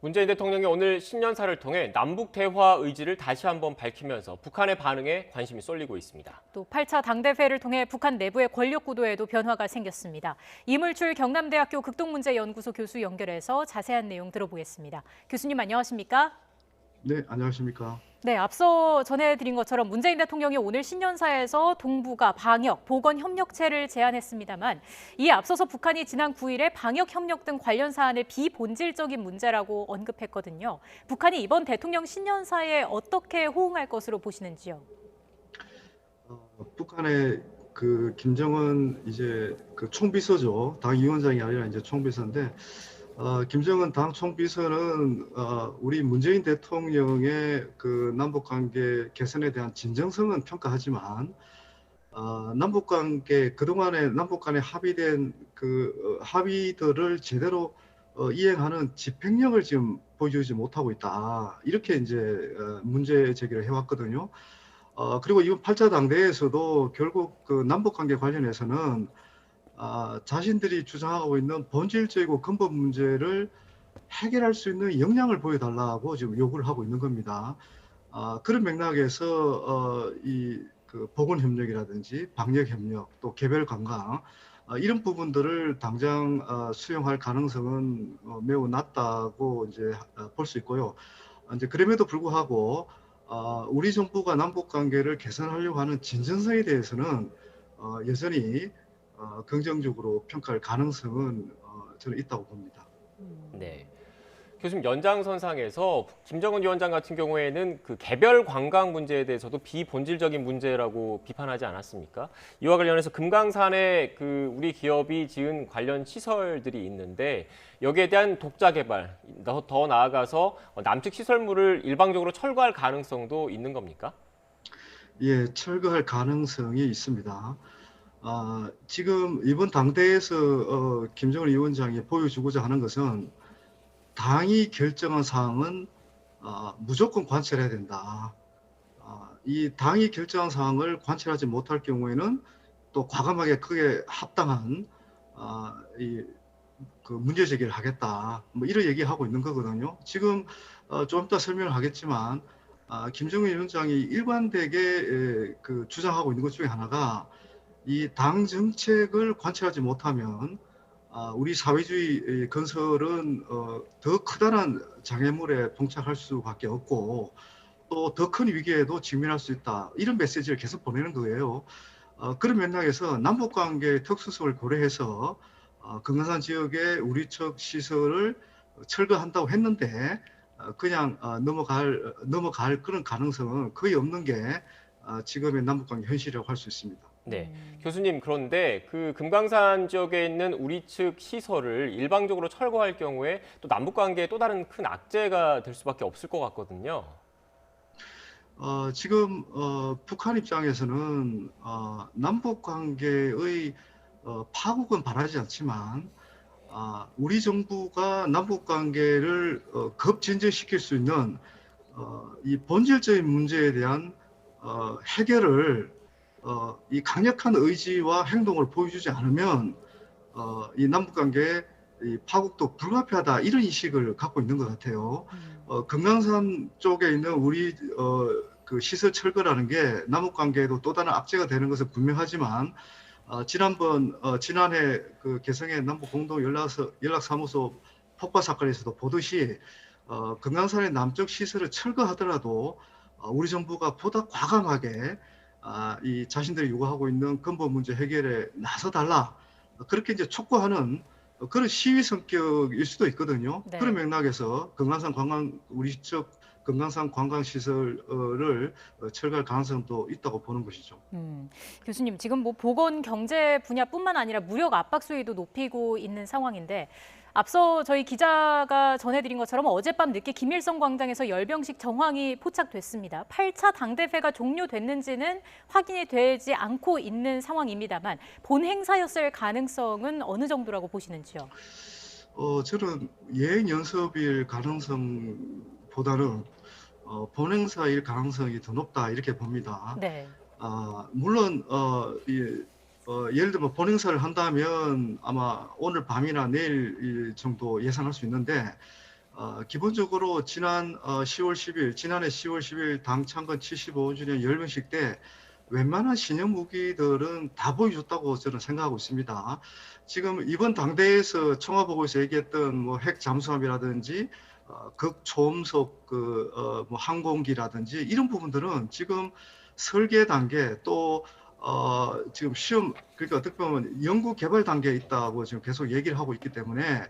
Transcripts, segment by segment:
문재인 대통령이 오늘 신년사를 통해 남북 대화 의지를 다시 한번 밝히면서 북한의 반응에 관심이 쏠리고 있습니다. 또 8차 당대회를 통해 북한 내부의 권력 구도에도 변화가 생겼습니다. 이물출 경남대학교 극동문제연구소 교수 연결해서 자세한 내용 들어보겠습니다. 교수님 안녕하십니까? 네, 안녕하십니까. 네, 앞서 전해드린 것처럼 문재인 대통령이 오늘 신년사에서 동북아 방역, 보건 협력체를 제안했습니다만 이에 앞서서 북한이 지난 9일에 방역 협력 등 관련 사안을 비본질적인 문제라고 언급했거든요. 북한이 이번 대통령 신년사에 어떻게 호응할 것으로 보시는지요? 북한의 그 김정은 이제 그 총비서죠. 당 위원장이 아니라 이제 총비서인데, 김정은 당 총비서는 우리 문재인 대통령의 그 남북관계 개선에 대한 진정성은 평가하지만 남북관계 그동안에 남북 간에 합의된 그 합의들을 제대로 이행하는 집행력을 지금 보여주지 못하고 있다. 이렇게 이제 문제 제기를 해왔거든요. 그리고 이번 8차 당대회에서도 결국 그 남북관계 관련해서는 자신들이 주장하고 있는 본질적이고 근본 문제를 해결할 수 있는 역량을 보여달라고 지금 요구를 하고 있는 겁니다. 그런 맥락에서 그 보건협력이라든지 방역협력 또 개별 관광 이런 부분들을 당장 수용할 가능성은 매우 낮다고 이제 볼 수 있고요. 이제 그럼에도 불구하고 우리 정부가 남북 관계를 개선하려고 하는 진전성에 대해서는 여전히 긍정적으로 평가할 가능성은 저는 있다고 봅니다. 네. 교수님 연장선상에서 김정은 위원장 같은 경우에는 그 개별 관광 문제에 대해서도 비본질적인 문제라고 비판하지 않았습니까? 이와 관련해서 금강산에 그 우리 기업이 지은 관련 시설들이 있는데 여기에 대한 독자 개발, 더 나아가서 남측 시설물을 일방적으로 철거할 가능성도 있는 겁니까? 예, 철거할 가능성이 있습니다. 지금 이번 당대에서 김정은 위원장이 보여주고자 하는 것은 당이 결정한 사항은 무조건 관철해야 된다. 이 당이 결정한 사항을 관철하지 못할 경우에는 또 과감하게 크게 합당한 그 문제 제기를 하겠다. 뭐 이런 얘기하고 있는 거거든요. 지금 좀 이따 설명을 하겠지만 김정은 위원장이 일관되게 그 주장하고 있는 것 중에 하나가 이 당 정책을 관철하지 못하면 우리 사회주의 건설은 더 커다란 장애물에 봉착할 수밖에 없고 또 더 큰 위기에도 직면할 수 있다. 이런 메시지를 계속 보내는 거예요. 그런 맥락에서 남북관계 특수성을 고려해서 금강산 지역의 우리 측 시설을 철거한다고 했는데 그냥 넘어갈 그런 가능성은 거의 없는 게 지금의 남북관계 현실이라고 할 수 있습니다. 네, 교수님 그런데 그 금강산 지역에 있는 우리 측 시설을 일방적으로 철거할 경우에 또 남북 관계에 또 다른 큰 악재가 될 수밖에 없을 것 같거든요. 지금 북한 입장에서는 남북 관계의 파국은 바라지 않지만 우리 정부가 남북 관계를 급진전시킬 수 있는 이 본질적인 문제에 대한 해결을 이 강력한 의지와 행동을 보여주지 않으면 이 남북관계의 이 파국도 불가피하다 이런 인식을 갖고 있는 것 같아요. 금강산 쪽에 있는 우리 그 시설 철거라는 게 남북관계에도 또 다른 악재가 되는 것은 분명하지만 지난해 그 개성의 남북 공동 연락사무소 폭파 사건에서도 보듯이 금강산의 남쪽 시설을 철거하더라도 우리 정부가 보다 과감하게 이 자신들이 요구하고 있는 근본 문제 해결에 나서달라 그렇게 이제 촉구하는 그런 시위 성격일 수도 있거든요. 네. 그런 맥락에서 우리 쪽 금강산 관광 시설을 철거할 가능성도 있다고 보는 것이죠. 교수님, 지금 뭐 보건 경제 분야뿐만 아니라 무력 압박 수위도 높이고 있는 상황인데 앞서 저희 기자가 전해드린 것처럼 어젯밤 늦게 김일성 광장에서 열병식 정황이 포착됐습니다. 8차 당대회가 종료됐는지는 확인이 되지 않고 있는 상황입니다만 본 행사였을 가능성은 어느 정도라고 보시는지요? 저는 예행 연습일 가능성보다는 본행사일 가능성이 더 높다 이렇게 봅니다. 네. 물론 예를 들면 본행사를 한다면 아마 오늘 밤이나 내일 정도 예상할 수 있는데 기본적으로 지난해 10월 10일 당 창건 75주년 열병식 때 웬만한 신형 무기들은 다 보여줬다고 저는 생각하고 있습니다. 지금 이번 당대에서 청와보고에서 얘기했던 뭐 핵 잠수함이라든지 극초음속 뭐 항공기라든지 이런 부분들은 지금 설계 단계 또 지금 시험 그러니까 어떻게 보면 연구 개발 단계에 있다고 지금 계속 얘기를 하고 있기 때문에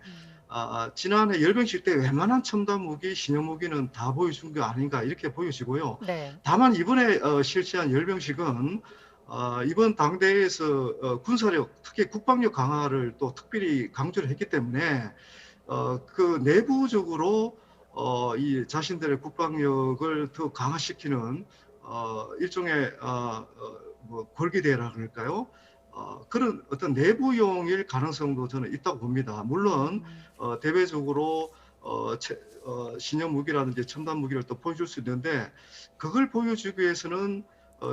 지난해 열병식 때 웬만한 첨단 무기, 신형 무기는 다 보여준 게 아닌가 이렇게 보여지고요. 네. 다만 이번에 실시한 열병식은 이번 당대에서 군사력, 특히 국방력 강화를 또 특별히 강조를 했기 때문에 그 내부적으로 이 자신들의 국방력을 더 강화시키는 일종의 뭐 골기대라 그럴까요? 그런 어떤 내부용일 가능성도 저는 있다고 봅니다. 물론 대외적으로 신형 무기라든지 첨단 무기를 또 보여줄 수 있는데 그걸 보여주기 위해서는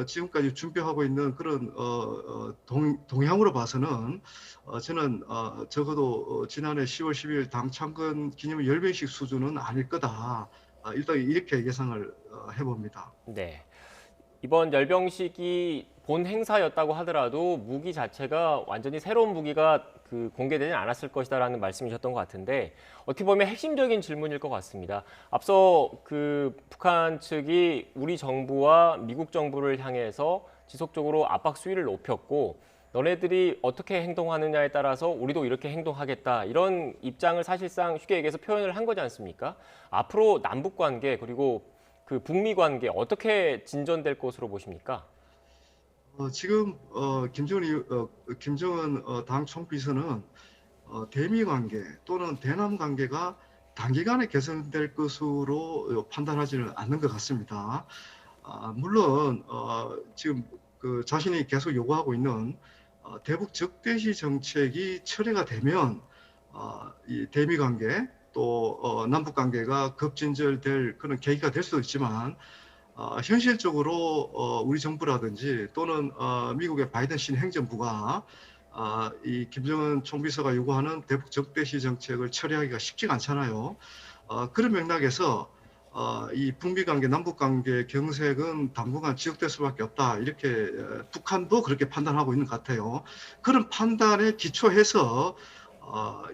지금까지 준비하고 있는 그런 동향으로 봐서는 저는 적어도 지난해 10월 10일 당 창건 기념 열병식 수준은 아닐 거다. 일단 이렇게 예상을 해봅니다. 네. 이번 열병식이 본 행사였다고 하더라도 무기 자체가 완전히 새로운 무기가 공개되지 않았을 것이다라는 말씀이셨던 것 같은데 어떻게 보면 핵심적인 질문일 것 같습니다. 앞서 북한 측이 우리 정부와 미국 정부를 향해서 지속적으로 압박 수위를 높였고 너네들이 어떻게 행동하느냐에 따라서 우리도 이렇게 행동하겠다 이런 입장을 사실상 쉽게 얘기해서 표현을 한 거지 않습니까? 앞으로 남북 관계 그리고 북미 관계 어떻게 진전될 것으로 보십니까? 지금 김정은 당 총비서는 대미 관계 또는 대남 관계가 단기간에 개선될 것으로 판단하지는 않는 것 같습니다. 물론 지금 자신이 계속 요구하고 있는 대북 적대시 정책이 철회가 되면 이 대미 관계 또 남북 관계가 급진절될 그런 계기가 될 수도 있지만 현실적으로 우리 정부라든지 또는 미국의 바이든 신행정부가 이 김정은 총비서가 요구하는 대북 적대시 정책을 처리하기가 쉽지가 않잖아요. 그런 맥락에서 이 북미 관계, 남북 관계 경색은 당분간 지속될 수밖에 없다. 이렇게 북한도 그렇게 판단하고 있는 것 같아요. 그런 판단에 기초해서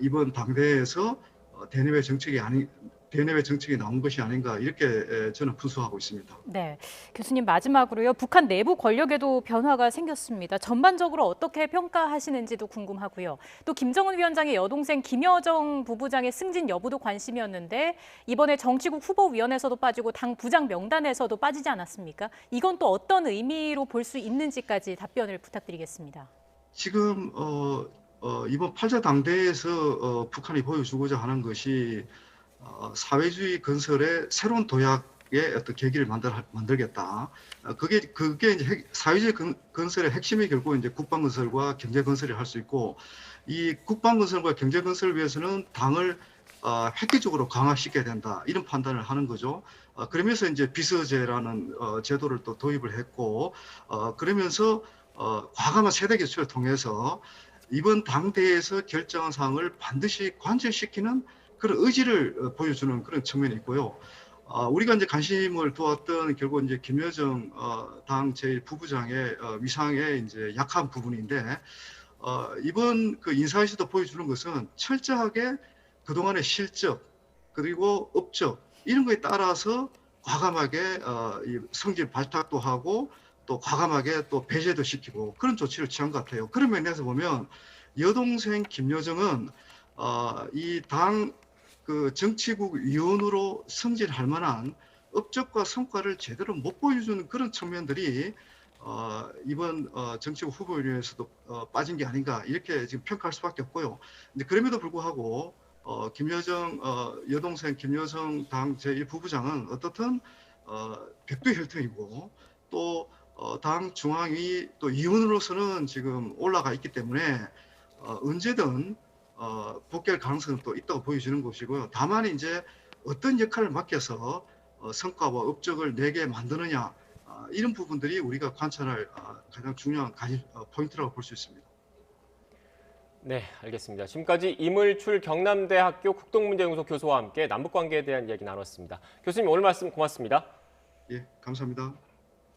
이번 당대에서 대내외 정책이 나온 것이 아닌가 이렇게 저는 분석하고 있습니다. 네, 교수님 마지막으로요. 북한 내부 권력에도 변화가 생겼습니다. 전반적으로 어떻게 평가하시는지도 궁금하고요. 또 김정은 위원장의 여동생 김여정 부부장의 승진 여부도 관심이었는데 이번에 정치국 후보위원회에서도 빠지고 당 부장 명단에서도 빠지지 않았습니까? 이건 또 어떤 의미로 볼 수 있는지까지 답변을 부탁드리겠습니다. 지금 이번 8차 당대에서 북한이 보여주고자 하는 것이 사회주의 건설의 새로운 도약의 어떤 계기를 만들겠다. 그게 이제 사회주의 건설의 핵심이 결국 이제 국방 건설과 경제 건설을 할 수 있고 이 국방 건설과 경제 건설을 위해서는 당을 획기적으로 강화시켜야 된다. 이런 판단을 하는 거죠. 그러면서 이제 비서제라는 제도를 또 도입을 했고 그러면서 과감한 세대 교체를 통해서 이번 당대에서 결정한 사항을 반드시 관철시키는 그런 의지를 보여주는 그런 측면이 있고요. 우리가 이제 관심을 두었던 결국 이제 김여정 당 제1부부장의 위상의 이제 약한 부분인데 이번 그 인사에서도 보여주는 것은 철저하게 그동안의 실적 그리고 업적 이런 거에 따라서 과감하게 이 성질 발탁도 하고 또 과감하게 또 배제도 시키고 그런 조치를 취한 것 같아요. 그런 면에서 보면 여동생 김여정은 이 당 정치국 위원으로 승진할 만한 업적과 성과를 제대로 못 보여주는 그런 측면들이 이번 정치국 후보위원회에서도 빠진 게 아닌가 이렇게 지금 평가할 수밖에 없고요. 근데 그럼에도 불구하고 김여정 여동생 김여정 당 제1부부장은 어떻든 백두혈통이고 또 당 중앙위 또 위원으로서는 지금 올라가 있기 때문에 언제든 복귀할 가능성은 또 있다고 보여지는 것이고요. 다만 이제 어떤 역할을 맡겨서 성과와 업적을 내게 만드느냐 이런 부분들이 우리가 관찰할 가장 중요한 포인트라고 볼 수 있습니다. 네, 알겠습니다. 지금까지 이물출 경남대학교 국동문제연구소 교수와 함께 남북관계에 대한 이야기 나눴습니다. 교수님 오늘 말씀 고맙습니다. 예, 감사합니다.